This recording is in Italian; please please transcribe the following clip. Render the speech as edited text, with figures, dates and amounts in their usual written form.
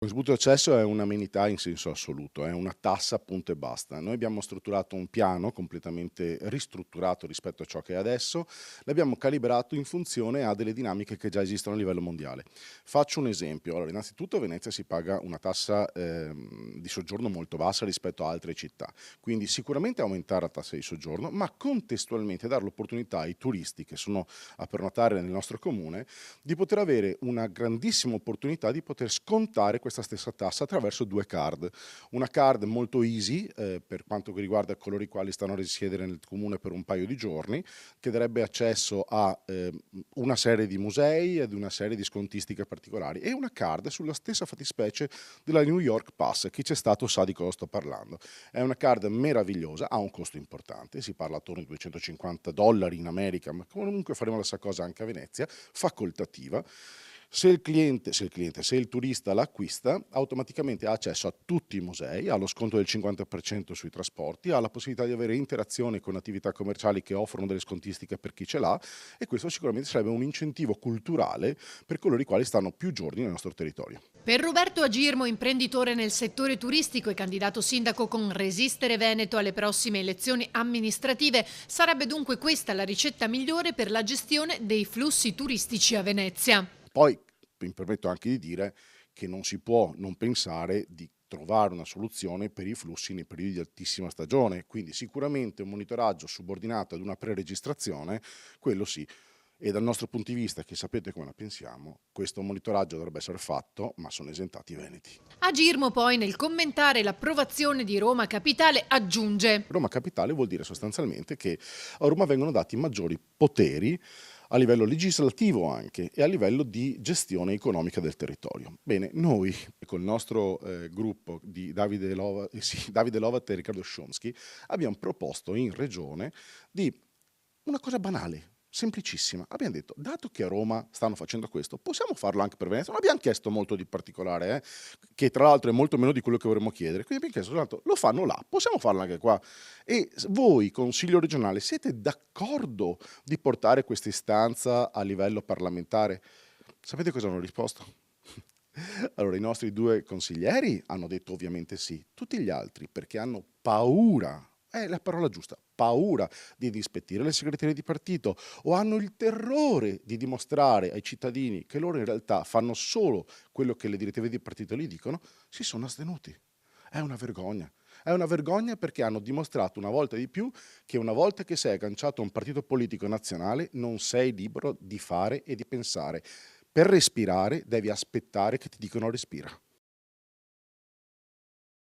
Il contributo d'accesso è un'amenità in senso assoluto, è una tassa punto e basta. Noi abbiamo strutturato un piano completamente ristrutturato rispetto a ciò che è adesso, l'abbiamo calibrato in funzione a delle dinamiche che già esistono a livello mondiale. Faccio un esempio. Allora, innanzitutto a Venezia si paga una tassa di soggiorno molto bassa rispetto a altre città, quindi sicuramente aumentare la tassa di soggiorno, ma contestualmente dare l'opportunità ai turisti che sono a pernotare nel nostro comune di poter avere una grandissima opportunità di poter scontare questa stessa tassa attraverso due card. Una card molto easy per quanto riguarda coloro i quali stanno a risiedere nel comune per un paio di giorni, che darebbe accesso a una serie di musei ed una serie di scontistiche particolari, e una card sulla stessa fattispecie della New York Pass. Chi c'è stato sa di cosa sto parlando. È una card meravigliosa, ha un costo importante, si parla attorno ai $250 in America, ma comunque faremo la stessa cosa anche a Venezia, facoltativa. Se il turista l'acquista, automaticamente ha accesso a tutti i musei, ha lo sconto del 50% sui trasporti, ha la possibilità di avere interazione con attività commerciali che offrono delle scontistiche per chi ce l'ha, e questo sicuramente sarebbe un incentivo culturale per coloro i quali stanno più giorni nel nostro territorio. Per Roberto Agirmo, imprenditore nel settore turistico e candidato sindaco con Resistere Veneto alle prossime elezioni amministrative, sarebbe dunque questa la ricetta migliore per la gestione dei flussi turistici a Venezia. Poi mi permetto anche di dire che non si può non pensare di trovare una soluzione per i flussi nei periodi di altissima stagione, quindi sicuramente un monitoraggio subordinato ad una preregistrazione, quello sì. E dal nostro punto di vista, che sapete come la pensiamo, questo monitoraggio dovrebbe essere fatto, ma sono esentati i veneti. Agirmo poi, nel commentare l'approvazione di Roma Capitale, aggiunge: Roma Capitale vuol dire sostanzialmente che a Roma vengono dati maggiori poteri a livello legislativo anche e a livello di gestione economica del territorio. Bene, noi col nostro gruppo di Davide Lovat e Riccardo Sciomsky abbiamo proposto in regione di una cosa banale, semplicissima. Abbiamo detto, dato che a Roma stanno facendo questo, possiamo farlo anche per Venezia? Non abbiamo chiesto molto di particolare, che tra l'altro è molto meno di quello che vorremmo chiedere. Quindi abbiamo chiesto soltanto, lo fanno là, possiamo farlo anche qua? E voi, Consiglio regionale, siete d'accordo di portare questa istanza a livello parlamentare? Sapete cosa hanno risposto? Allora, i nostri due consiglieri hanno detto ovviamente sì, tutti gli altri perché hanno paura, è la parola giusta, paura di dispettire le segreterie di partito, o hanno il terrore di dimostrare ai cittadini che loro in realtà fanno solo quello che le direttive di partito gli dicono, si sono astenuti. È una vergogna. È una vergogna perché hanno dimostrato una volta di più che una volta che sei agganciato a un partito politico nazionale non sei libero di fare e di pensare. Per respirare devi aspettare che ti dicono respira.